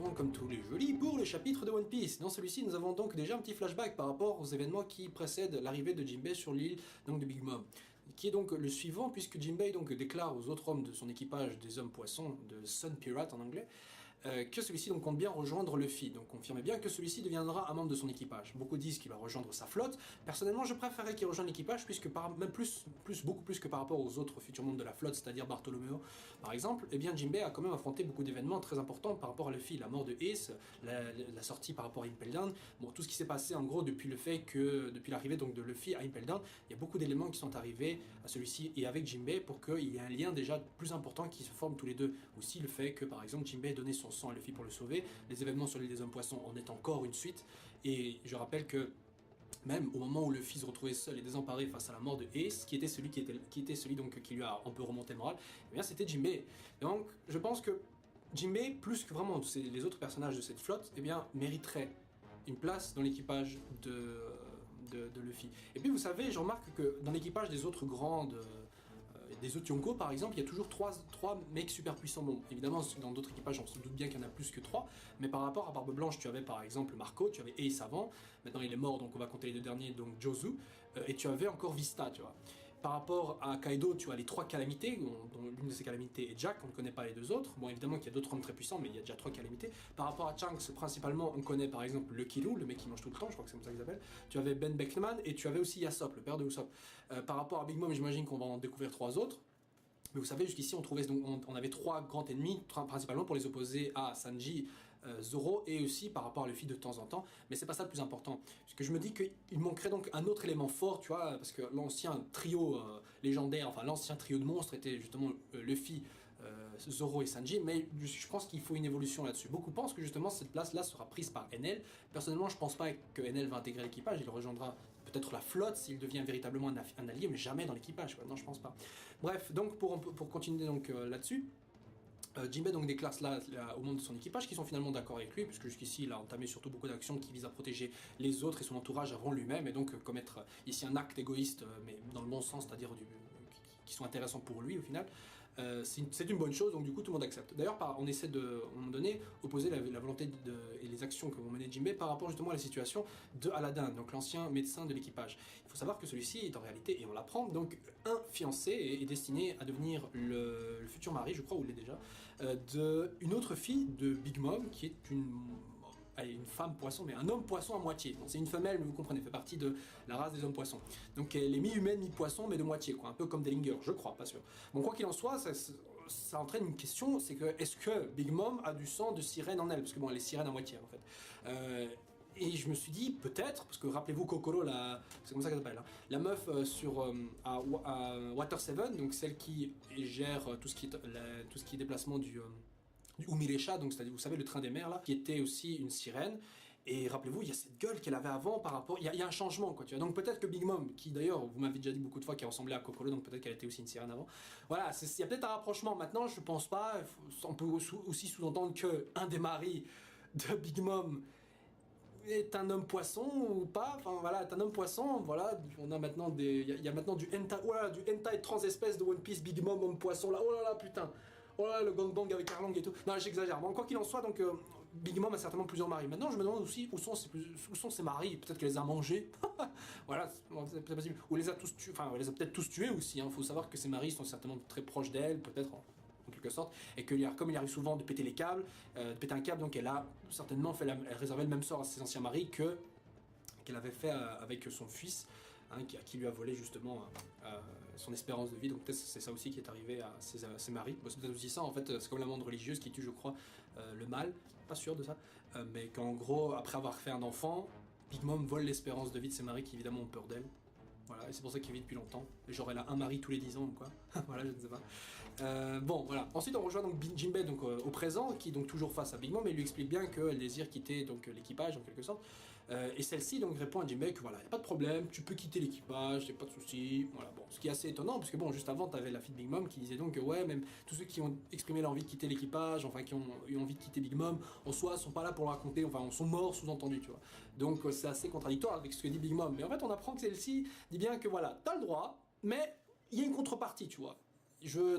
retrouvons comme tous les jeudis pour le chapitre de One Piece. Dans celui-ci, nous avons donc déjà un petit flashback par rapport aux événements qui précèdent l'arrivée de Jinbei sur l'île donc de Big Mom, qui est donc le suivant, puisque Jinbei donc déclare aux autres hommes de son équipage des hommes poissons, de Sun Pirate en anglais, que celui-ci donc compte bien rejoindre Luffy. Donc confirmez bien que celui-ci deviendra un membre de son équipage. Beaucoup disent qu'il va rejoindre sa flotte. Personnellement, je préférerais qu'il rejoigne l'équipage, puisque même beaucoup plus que par rapport aux autres futurs membres de la flotte, c'est-à-dire Bartholomew par exemple, eh bien Jinbei a quand même affronté beaucoup d'événements très importants par rapport à Luffy, la mort de Ace, la sortie par rapport à Impel Down, bon, tout ce qui s'est passé en gros depuis l'arrivée donc de Luffy à Impel Down, il y a beaucoup d'éléments qui sont arrivés à celui-ci et avec Jinbei pour qu'il y ait un lien déjà plus important qui se forme tous les deux. Aussi le fait que par exemple Jinbei ait donné son sang à Luffy pour le sauver, les événements sur l'île des hommes poissons en est encore une suite, et je rappelle que même au moment où Luffy se retrouvait seul et désemparé face à la mort de Ace, qui était celui donc qui lui a un peu remonté le moral, eh bien c'était Jinbei. Donc je pense que Jinbei, plus que vraiment les autres personnages de cette flotte, eh bien mériterait une place dans l'équipage de Luffy. Et puis vous savez, je remarque que dans l'équipage des autres grandes des autres Yonko par exemple, il y a toujours trois mecs super puissants. Bon, évidemment, dans d'autres équipages, on se doute bien qu'il y en a plus que 3, mais par rapport à Barbe Blanche, tu avais par exemple Marco, tu avais Ace avant, maintenant il est mort, donc on va compter les deux derniers, donc Jozu, et tu avais encore Vista, tu vois. Par rapport à Kaido, tu as les 3 calamités, dont l'une de ces calamités est Jack, on ne connaît pas les deux autres. Bon, évidemment qu'il y a d'autres hommes très puissants, mais il y a déjà 3 calamités. Par rapport à Shanks, principalement, on connaît par exemple le Killua, le mec qui mange tout le temps, je crois que c'est comme ça qu'ils appellent. Tu avais Ben Beckman et tu avais aussi Yasopp, le père de Usopp. Par rapport à Big Mom, j'imagine qu'on va en découvrir 3 autres. Mais vous savez, jusqu'ici, on avait 3 grands ennemis, principalement pour les opposer à Sanji, Zoro, et aussi par rapport à Luffy de temps en temps. Mais c'est pas ça le plus important. Parce que je me dis qu'il manquerait donc un autre élément fort, tu vois, parce que l'ancien trio légendaire, enfin l'ancien trio de monstres était justement Luffy, Zoro et Sanji, mais je pense qu'il faut une évolution là-dessus. Beaucoup pensent que justement cette place-là sera prise par Enel. Personnellement, je pense pas que Enel va intégrer l'équipage, il rejoindra peut-être la flotte s'il devient véritablement un allié, mais jamais dans l'équipage, non, je pense pas. Bref, donc pour continuer donc là-dessus, Jinbei donc déclare cela au monde de son équipage, qui sont finalement d'accord avec lui, puisque jusqu'ici il a entamé surtout beaucoup d'actions qui visent à protéger les autres et son entourage avant lui-même, et donc commettre ici un acte égoïste, mais dans le bon sens, c'est-à-dire qui sont intéressants pour lui au final. C'est une bonne chose, donc du coup tout le monde accepte. D'ailleurs, on essaie de, à un moment donné, opposer la volonté et les actions que vont mener Jinbei par rapport justement à la situation de Aladdin, donc l'ancien médecin de l'équipage. Il faut savoir que celui-ci est en réalité, et on l'apprend, donc un fiancé et est destiné à devenir le futur mari, je crois, ou il l'est déjà, d'une autre fille de Big Mom, qui est une femme poisson, mais un homme poisson à moitié. Bon, c'est une femelle, mais vous comprenez, fait partie de la race des hommes poissons. Donc elle est mi-humaine, mi-poisson, mais de moitié, quoi. Un peu comme Dellinger, je crois, pas sûr. Bon, quoi qu'il en soit, ça entraîne une question, c'est que est-ce que Big Mom a du sang de sirène en elle? Parce que bon, elle est sirène à moitié, en fait. Et je me suis dit, peut-être, parce que rappelez-vous Kokoro, c'est comme ça qu'elle s'appelle, hein, la meuf à Water 7, donc celle qui gère tout ce qui est déplacement du Umiresha, donc c'est-à-dire, vous savez, le train des mers là, qui était aussi une sirène. Et rappelez-vous, il y a cette gueule qu'elle avait avant par rapport. Il y a un changement, quoi, tu vois. Donc peut-être que Big Mom, qui d'ailleurs, vous m'avez déjà dit beaucoup de fois qu'elle ressemblait à Kokoro, donc peut-être qu'elle était aussi une sirène avant. Voilà, il y a peut-être un rapprochement. Maintenant, je pense pas. On peut aussi sous-entendre que un des maris de Big Mom est un homme poisson ou pas. Enfin voilà, est un homme poisson. Voilà, on a maintenant il y a maintenant du hentai, voilà, du hentai transespèce de One Piece, Big Mom, homme poisson là. Oh là là, putain. Oh là, le gangbang avec Arlong et tout. Non, j'exagère. Bon, quoi qu'il en soit, donc Big Mom a certainement plusieurs maris. Maintenant, je me demande aussi où sont ses maris. Peut-être qu'elle les a mangés. Voilà, c'est peut-être possible. Ou les a tous tués. Enfin, elle les a peut-être tous tués aussi. Faut savoir que ses maris sont certainement très proches d'elle, peut-être en quelque sorte, et que comme il arrive souvent de péter les câbles, de péter un câble, donc elle a certainement elle réservait le même sort à ses anciens maris qu'elle avait fait avec son fils, hein, qui lui a volé justement son espérance de vie. Donc peut-être c'est ça aussi qui est arrivé à ses maris. Bon, c'est peut-être aussi ça, en fait, c'est comme l'amende religieuse qui tue, je crois, le mal, pas sûr de ça, mais qu'en gros, après avoir fait un enfant, Big Mom vole l'espérance de vie de ses maris qui évidemment ont peur d'elle. Voilà, et c'est pour ça qu'il vit depuis longtemps. Et genre elle a un mari tous les 10 ans ou quoi. Voilà, je ne sais pas. Bon, voilà. Ensuite on rejoint donc Jinbei donc, au présent, qui est donc toujours face à Big Mom, mais il lui explique bien qu'elle désire quitter donc l'équipage en quelque sorte. Et celle-ci donc répond à Jinbei que voilà, y a pas de problème, tu peux quitter l'équipage, y a pas de souci. Voilà, bon, ce qui est assez étonnant, parce que bon, juste avant, t'avais la fille de Big Mom qui disait donc que ouais, même tous ceux qui ont exprimé leur envie de quitter l'équipage, enfin qui ont eu envie de quitter Big Mom, en soi, sont pas là pour le raconter, enfin, sont morts sous-entendu, tu vois. Donc c'est assez contradictoire avec ce que dit Big Mom. Mais en fait, on apprend que celle-ci dit bien que voilà, t'as le droit, mais il y a une contrepartie, tu vois. Je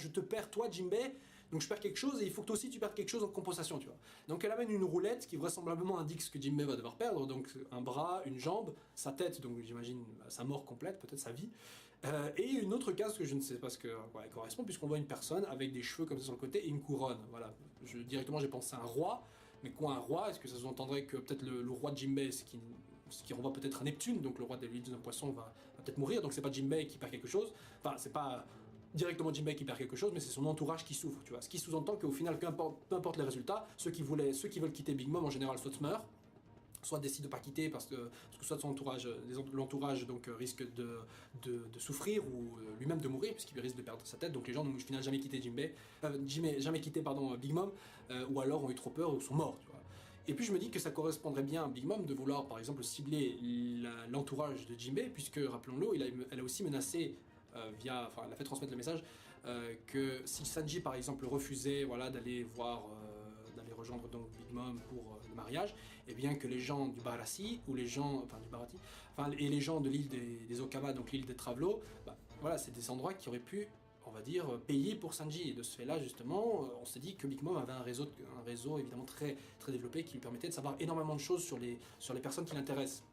te perds, toi, Jinbei, donc je perds quelque chose et il faut que toi aussi tu perdes quelque chose en compensation, tu vois. Donc elle amène une roulette qui vraisemblablement indique ce que Jinbei va devoir perdre, donc un bras, une jambe, sa tête, donc j'imagine sa mort complète, peut-être sa vie, et une autre case que je ne sais pas ce que elle correspond, puisqu'on voit une personne avec des cheveux comme ça sur le côté et une couronne, voilà. Directement j'ai pensé à un roi, mais quoi un roi? Est-ce que ça sous-entendrait que peut-être le roi de Jinbei, ce qui renvoie peut-être à Neptune, donc le roi de l'île d'un poisson va peut-être mourir, donc c'est pas Jinbei qui perd quelque chose, enfin c'est pas directement Jinbei qui perd quelque chose, mais c'est son entourage qui souffre, tu vois. Ce qui sous-entend qu'au final, peu importe les résultats, ceux qui veulent quitter Big Mom en général soit meurent, soit décident de pas quitter parce que soit son entourage, l'entourage donc risque de souffrir ou lui-même de mourir puisqu'il risque de perdre sa tête. Donc les gens n'ont au final jamais quitté jamais quitté Big Mom, ou alors ont eu trop peur ou sont morts, tu vois. Et puis je me dis que ça correspondrait bien à Big Mom de vouloir par exemple cibler l'entourage de Jinbei, puisque rappelons-le, elle a aussi menacé elle a fait transmettre le message que si Sanji par exemple refusait voilà, d'aller rejoindre donc Big Mom pour le mariage, et bien que les gens du Barassi ou les gens du Barati, et les gens de l'île des Okama, donc l'île des Travelots, voilà, c'est des endroits qui auraient pu, on va dire, payer pour Sanji. Et de ce fait-là, justement, on s'est dit que Big Mom avait un réseau évidemment très, très développé qui lui permettait de savoir énormément de choses sur les personnes qui l'intéressent.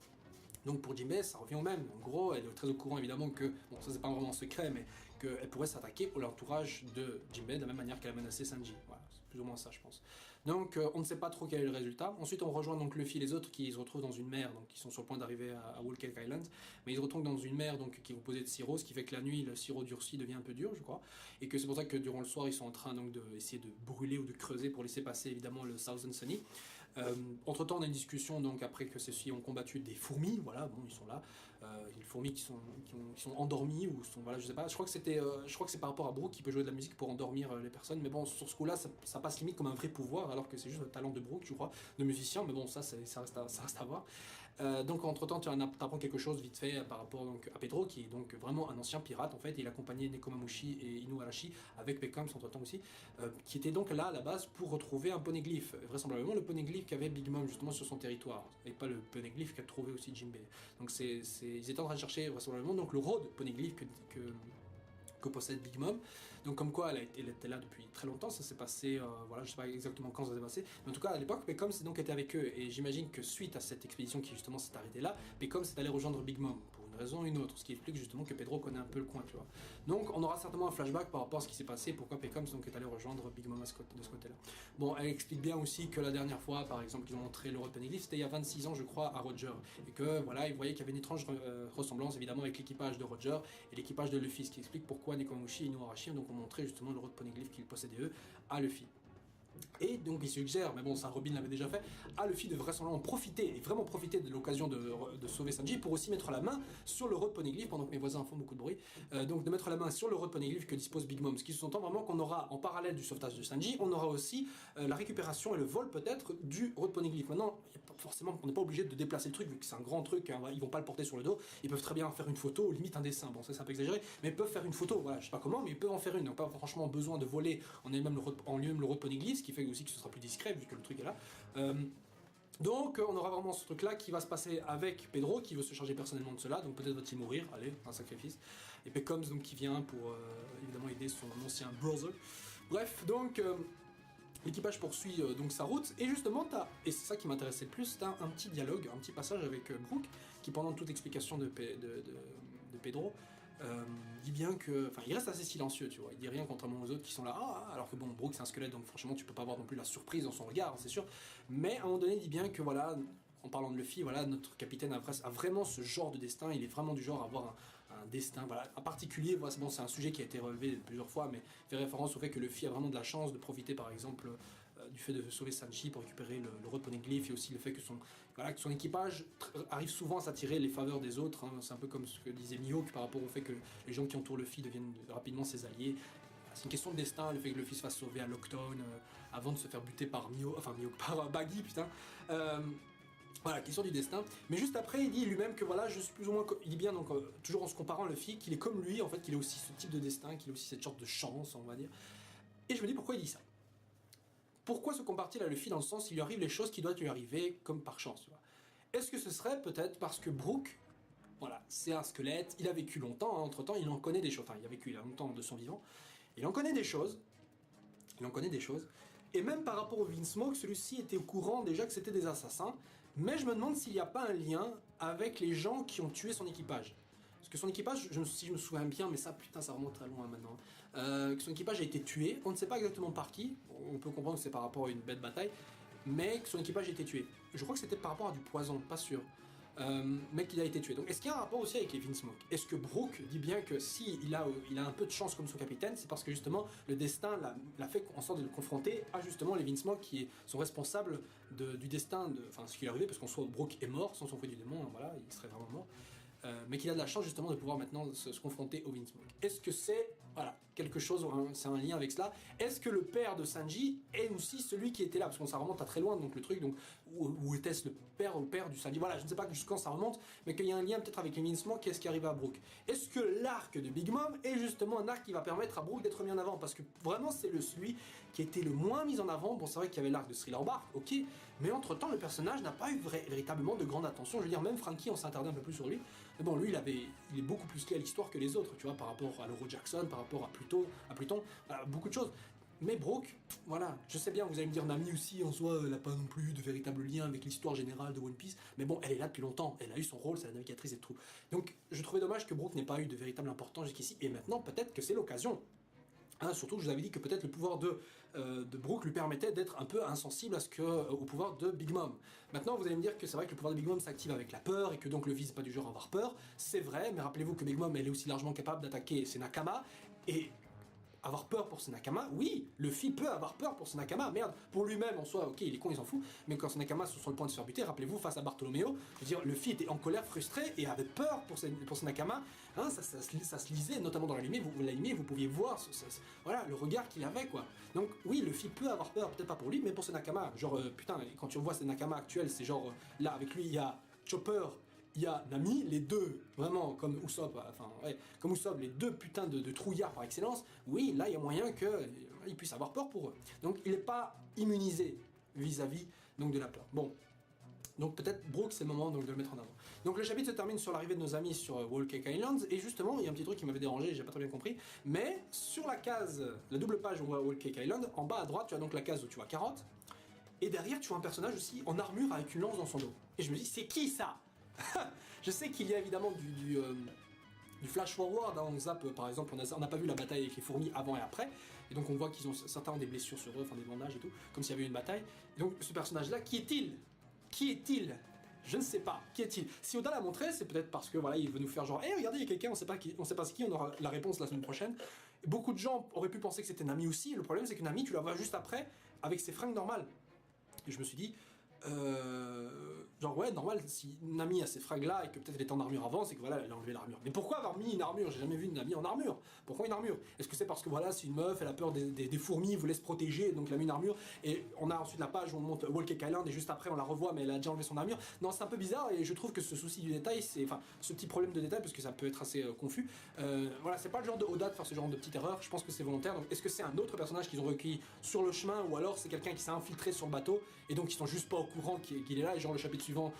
Donc pour Jinbei, ça revient au même. En gros, elle est très au courant évidemment que, bon ça c'est pas vraiment un secret, mais qu'elle pourrait s'attaquer à l'entourage de Jinbei de la même manière qu'elle a menacé Sanji. Voilà, c'est plus ou moins ça je pense. Donc on ne sait pas trop quel est le résultat. Ensuite on rejoint donc Luffy et les autres qui se retrouvent dans une mer, donc qui sont sur le point d'arriver à Whole Cake Island, mais ils se retrouvent dans une mer donc qui est composée de sirop, ce qui fait que la nuit le sirop durci devient un peu dur je crois, et que c'est pour ça que durant le soir ils sont en train donc d'essayer de brûler ou de creuser pour laisser passer évidemment le Thousand Sunny. Entre temps on a une discussion donc après que ceux-ci ont combattu des fourmis, voilà, bon ils sont là, les fourmis qui sont endormies ou sont, voilà je sais pas, je crois que c'est par rapport à Brook qui peut jouer de la musique pour endormir les personnes, mais bon sur ce coup là ça passe limite comme un vrai pouvoir alors que c'est juste le talent de Brook je crois, de musicien, mais bon ça reste à voir. Donc entre temps tu apprends quelque chose vite fait par rapport donc, à Pedro qui est donc vraiment un ancien pirate en fait, il accompagnait Nekomamushi et Inuarashi avec Becomes entre temps aussi, qui était donc là à la base pour retrouver un poneglyphe, vraisemblablement le poneglyphe qu'avait Big Mom justement sur son territoire, et pas le poneglyphe qu'a trouvé aussi Jinbei. Donc ils étaient en train de chercher vraisemblablement donc le road poneglyphe que possède Big Mom. Donc comme quoi elle était là depuis très longtemps, ça s'est passé, voilà, je sais pas exactement quand ça s'est passé, mais en tout cas à l'époque Beckham s'est donc été avec eux, et j'imagine que suite à cette expédition qui justement s'est arrêtée là, Beckham s'est allé rejoindre Big Mom, pour une raison ou une autre, ce qui explique justement que Pedro connaît un peu le coin, tu vois. Donc on aura certainement un flashback par rapport à ce qui s'est passé, pourquoi Beckham donc est allé rejoindre Big Mom de ce côté-là. Bon, elle explique bien aussi que la dernière fois, par exemple, qu'ils ont montré le Road Poneglyph, c'était il y a 26 ans je crois à Roger, et que voilà, ils voyaient qu'il y avait une étrange ressemblance évidemment avec l'équipage de Roger et l'équipage de Luffy, ce qui explique pourquoi Nekomamushi et Inuarashi donc ont montré justement le Road Poneglyph qu'ils possédaient eux à Luffy. Et donc il suggère, mais bon ça Robin l'avait déjà fait, à Luffy de vraisemblablement profiter, et vraiment profiter de l'occasion de sauver Sanji pour aussi mettre la main sur le Road Poneglyph pendant que mes voisins font beaucoup de bruit, donc de mettre la main sur le Road Poneglyph que dispose Big Mom, ce qui sous-entend vraiment qu'on aura en parallèle du sauvetage de Sanji, on aura aussi la récupération et le vol peut-être du Road Poneglyph. Maintenant, forcément on n'est pas obligé de déplacer le truc vu que c'est un grand truc, hein, ils vont pas le porter sur le dos, ils peuvent très bien faire une photo, limite un dessin, bon ça c'est un peu exagéré, mais ils peuvent faire une photo, voilà, je sais pas comment, mais ils peuvent en faire une, donc pas franchement besoin de voler en lui-même le Road Poneglyph, ce qui fait aussi que ce sera plus discret vu que le truc est là. Donc on aura vraiment ce truc là qui va se passer avec Pedro qui veut se charger personnellement de cela, donc peut-être va-t-il mourir, allez, un sacrifice. Et Pecoms donc qui vient pour évidemment aider son ancien brother. Bref, donc l'équipage poursuit donc sa route, et justement et c'est ça qui m'intéressait le plus, t'as un petit dialogue, un petit passage avec Brook qui pendant toute explication de Pedro dit bien que, enfin il reste assez silencieux, tu vois, il dit rien contrairement aux autres qui sont là, alors que bon, Brook c'est un squelette donc franchement tu peux pas avoir non plus la surprise dans son regard, c'est sûr, mais à un moment donné il dit bien que voilà, en parlant de Luffy, voilà, notre capitaine a vraiment ce genre de destin, il est vraiment du genre à avoir un destin, voilà, en particulier, voilà, bon, c'est un sujet qui a été relevé plusieurs fois, mais fait référence au fait que Luffy a vraiment de la chance de profiter par exemple du fait de sauver Sanji pour récupérer le Road Poneglyph, et aussi le fait que son équipage arrive souvent à s'attirer les faveurs des autres, hein. C'est un peu comme ce que disait Mihawk par rapport au fait que les gens qui entourent Luffy deviennent rapidement ses alliés. C'est une question de destin, le fait que Luffy se fasse sauver à Lockdown avant de se faire buter par par Baggy, putain. Voilà, question du destin. Mais juste après, il dit lui-même que voilà, je suis plus ou moins. Il dit bien, donc, toujours en se comparant à Luffy, qu'il est comme lui, en fait, qu'il a aussi ce type de destin, qu'il a aussi cette sorte de chance, on va dire. Et je me dis pourquoi il dit ça. Pourquoi se compare-t-il à Luffy dans le sens il lui arrive les choses qui doivent lui arriver comme par chance, tu vois. Est-ce que ce serait peut-être parce que Brook, voilà, c'est un squelette, il a vécu longtemps, hein, entre-temps, il en connaît des choses. Enfin, il a vécu il a longtemps de son vivant, il en connaît des choses, il en connaît des choses. Et même par rapport au Vinsmoke, celui-ci était au courant déjà que c'était des assassins, mais je me demande s'il n'y a pas un lien avec les gens qui ont tué son équipage. Parce que son équipage, si je me souviens bien, mais ça putain ça remonte très loin maintenant, que son équipage a été tué, on ne sait pas exactement par qui, on peut comprendre que c'est par rapport à une bête bataille, mais que son équipage a été tué. Je crois que c'était par rapport à du poison, pas sûr. Mais qu'il a été tué. Donc est-ce qu'il y a un rapport aussi avec les Vinsmoke? Est-ce que Brook dit bien que si il a un peu de chance comme son capitaine, c'est parce que justement le destin l'a fait en sorte de le confronter à justement les Vinsmoke qui sont responsables du destin, enfin ce qui est arrivé, parce qu'en soit Brook est mort sans son fruit du démon, voilà, il serait vraiment mort. Mais qu'il a de la chance justement de pouvoir maintenant se confronter au Vinsmoke. Est-ce que c'est quelque chose, c'est un lien avec cela? Est-ce que le père de Sanji est aussi celui qui était là? Parce qu'on ça remonte à très loin, donc le truc, donc où était-ce le père du Sanji? Voilà, je ne sais pas jusqu'à quand ça remonte, mais qu'il y a un lien peut-être avec les Vinsmoke, qu'est-ce qui arrive à Brook? Est-ce que l'arc de Big Mom est justement un arc qui va permettre à Brook d'être mis en avant? Parce que vraiment c'est celui qui était le moins mis en avant. Bon, c'est vrai qu'il y avait l'arc de Thriller Bark, ok, mais entre-temps le personnage n'a pas eu véritablement de grande attention. Je veux dire, même Frankie, on s'est attardé un peu plus sur lui. Mais bon, lui, il est beaucoup plus lié à l'histoire que les autres, tu vois, par rapport à l'Euro Jackson, par rapport à Pluton, beaucoup de choses. Mais Brook, voilà, je sais bien, vous allez me dire, Nami aussi, en soi, elle n'a pas non plus de véritable lien avec l'histoire générale de One Piece, mais bon, elle est là depuis longtemps, elle a eu son rôle, c'est la navigatrice et tout. Donc, je trouvais dommage que Brook n'ait pas eu de véritable importance jusqu'ici, et maintenant, peut-être que c'est l'occasion. Surtout que je vous avais dit que peut-être le pouvoir de Brook lui permettait d'être un peu insensible au pouvoir de Big Mom. Maintenant vous allez me dire que c'est vrai que le pouvoir de Big Mom s'active avec la peur et que donc le Luffy c'est pas du genre à avoir peur. C'est vrai, mais rappelez-vous que Big Mom elle est aussi largement capable d'attaquer ses Nakama et avoir peur pour ses Nakama, oui, Luffy peut avoir peur pour ses Nakama, merde, pour lui-même en soi, ok, il est con, il s'en fout, mais quand ses Nakama sont sur le point de se faire buter, rappelez-vous, face à Bartholoméo, je veux dire, Luffy était en colère, frustré, et avait peur pour ses Nakama, hein, ça se lisait, notamment dans l'anime, vous pouviez voir, voilà, le regard qu'il avait, quoi. Donc, oui, Luffy peut avoir peur, peut-être pas pour lui, mais pour ses Nakama, genre, putain, quand tu vois ses Nakama actuels, c'est genre, là, avec lui, il y a Chopper, il y a Nami, les deux, vraiment, comme Usopp, comme Usopp, les deux putains de trouillards par excellence, oui, là, il y a moyen qu'il puisse avoir peur pour eux. Donc, il n'est pas immunisé vis-à-vis donc, de la peur. Bon, donc peut-être Brook, c'est le moment donc, de le mettre en avant. Donc le chapitre se termine sur l'arrivée de nos amis sur Whole Cake Island, et justement, il y a un petit truc qui m'avait dérangé, j'ai pas très bien compris, mais sur la case, la double page où on voit Whole Cake Island, en bas à droite, tu as donc la case où tu vois Carotte, et derrière, tu vois un personnage aussi en armure avec une lance dans son dos. Et je me dis, c'est qui ça? Je sais qu'il y a évidemment du flash forward, hein, on zappe par exemple, on n'a pas vu la bataille avec les fourmis avant et après, et donc on voit qu'ils ont certains ont des blessures sur eux, enfin des bandages et tout, comme s'il y avait eu une bataille. Et donc ce personnage-là, qui est-il? Qui est-il? Je ne sais pas. Qui est-il? Si Oda l'a montré, c'est peut-être parce que voilà, il veut nous faire genre, hey, regardez, il y a quelqu'un, on sait pas c'est qui, on aura la réponse la semaine prochaine. Et beaucoup de gens auraient pu penser que c'était Nami aussi. Et le problème, c'est que Nami, tu la vois juste après avec ses fringues normales. Et je me suis dit, genre ouais, normal, si Nami a ces fringues là et que peut-être elle était en armure avant, c'est que voilà, elle a enlevé l'armure. Mais pourquoi avoir mis une armure? J'ai jamais vu une Nami en armure. Pourquoi une armure? Est-ce que c'est parce que voilà, c'est une meuf, elle a peur des fourmis, elle voulait se protéger, donc elle a mis une armure, et on a ensuite la page où on monte Whole Cake Island et juste après on la revoit mais elle a déjà enlevé son armure? Non, c'est un peu bizarre et je trouve que ce souci du détail, enfin ce petit problème de détail, parce que ça peut être assez confus, voilà, c'est pas le genre de Oda de faire ce genre de petite erreur, je pense que c'est volontaire. Donc est-ce que c'est un autre personnage qu'ils ont recueilli sur le chemin, ou alors c'est quelqu'un qui s'est infiltré sur le bateau et donc ils sont juste pas au courant qu'il est là, et genre le chapitre suivant,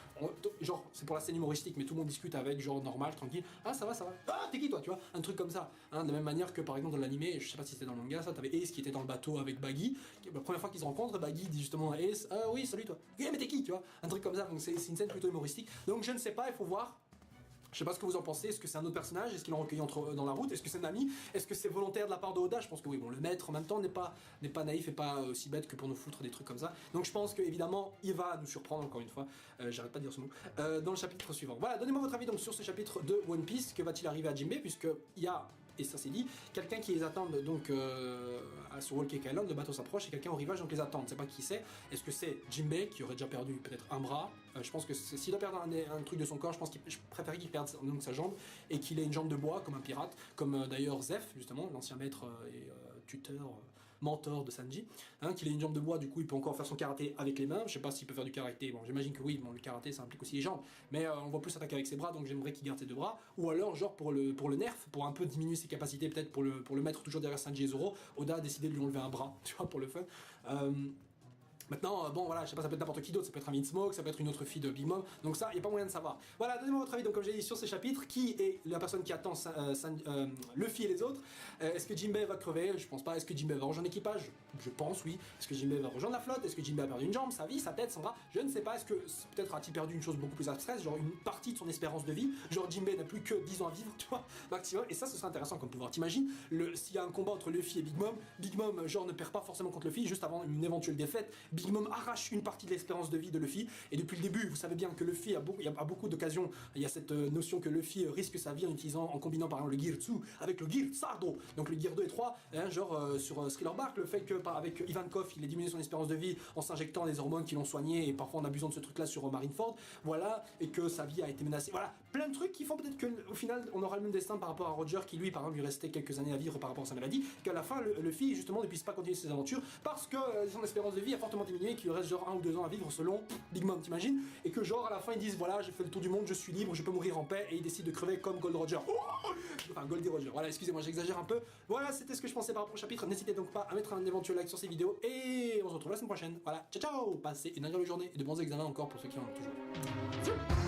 genre c'est pour la scène humoristique, mais tout le monde discute avec, genre normal, tranquille, ah ça va, ah t'es qui toi, tu vois, un truc comme ça, hein, de la même manière que par exemple dans l'animé, je sais pas si c'était dans le manga, ça, t'avais Ace qui était dans le bateau avec Baggy, la première fois qu'ils se rencontrent, Baggy dit justement à Ace, ah oui salut toi, mais t'es qui, tu vois, un truc comme ça, donc c'est une scène plutôt humoristique, donc je ne sais pas, il faut voir. Je sais pas ce que vous en pensez, est-ce que c'est un autre personnage, est-ce qu'ils l'ont recueilli dans la route, est-ce que c'est Nami, est-ce que c'est volontaire de la part de Oda? Je pense que oui, bon, le maître en même temps n'est pas naïf et pas aussi bête que pour nous foutre des trucs comme ça. Donc je pense qu'évidemment, il va nous surprendre encore une fois, j'arrête pas de dire ce mot, dans le chapitre suivant. Voilà, donnez-moi votre avis donc sur ce chapitre de One Piece, que va-t-il arriver à Jinbei, puisque il y a, et ça c'est dit, quelqu'un qui les attend donc sur Whole Cake Island, le bateau s'approche et quelqu'un au rivage donc les attend, on ne sait pas qui c'est, est-ce que c'est Jinbei qui aurait déjà perdu peut-être un bras, je pense que s'il doit perdre un truc de son corps, je préférerais qu'il perde donc sa jambe et qu'il ait une jambe de bois comme un pirate, comme d'ailleurs Zeph justement, l'ancien maître et tuteur, mentor de Sanji, hein, qu'il ait une jambe de bois, du coup il peut encore faire son karaté avec les mains, je sais pas s'il peut faire du karaté, bon j'imagine que oui, bon, le karaté ça implique aussi les jambes, mais on voit plus attaquer avec ses bras, donc j'aimerais qu'il garde ses deux bras, ou alors genre pour le nerf, pour un peu diminuer ses capacités, peut-être pour le mettre toujours derrière Sanji et Zoro, Oda a décidé de lui enlever un bras, tu vois, pour le fun. Maintenant, bon voilà, je sais pas, ça peut être n'importe qui d'autre, ça peut être un Vince Smoke, ça peut être une autre fille de Big Mom, donc ça, il n'y a pas moyen de savoir. Voilà, donnez-moi votre avis, donc comme j'ai dit sur ces chapitres, qui est la personne qui attend Luffy et les autres? Est-ce que Jinbei va crever? Je pense pas. Est-ce que Jinbei va rejoindre l'équipage? Je pense, oui. Est-ce que Jinbei va rejoindre la flotte? Est-ce que Jinbei a perdu une jambe, sa vie, sa tête, son bras? Je ne sais pas. Est-ce que peut-être a-t-il perdu une chose beaucoup plus abstraite, genre une partie de son espérance de vie? Genre Jinbei n'a plus que 10 ans à vivre, tu vois, maximum. Et ça, ce serait intéressant comme pouvoir. T'imagines, s'il y a un combat entre Luffy et Big Mom, genre ne perd pas forcément contre Luffy, juste avant une éventuelle défaite, Big Mom arrache une partie de l'espérance de vie de Luffy. Et depuis le début, vous savez bien que Luffy il y a beaucoup d'occasions, il y a cette notion que Luffy risque sa vie en combinant par exemple le Gear 2 avec le Gear Sardo. Donc le Gear 2 et 3, hein, genre sur Thriller Bark, le fait que avec Ivankov, il ait diminué son espérance de vie en s'injectant des hormones qui l'ont soigné et parfois en abusant de ce truc-là sur Marineford, voilà, et que sa vie a été menacée. Voilà, plein de trucs qui font peut-être qu'au final, on aura le même destin par rapport à Roger, qui lui, par exemple, lui restait quelques années à vivre par rapport à sa maladie, qu'à la fin, Luffy, justement, ne puisse pas continuer ses aventures parce que son espérance de vie a fortement diminué, qu'il lui reste genre 1 ou 2 ans à vivre selon Big Mom, t'imagines? Et que genre à la fin ils disent voilà, j'ai fait le tour du monde, je suis libre, je peux mourir en paix, et ils décident de crever comme Gold Roger. Enfin, Goldie Roger. Voilà, excusez-moi, j'exagère un peu. Voilà, c'était ce que je pensais par rapport au chapitre. N'hésitez donc pas à mettre un éventuel like sur ces vidéos et on se retrouve la semaine prochaine. Voilà, ciao ciao. Passez une agréable journée et de bons examens encore pour ceux qui en ont toujours.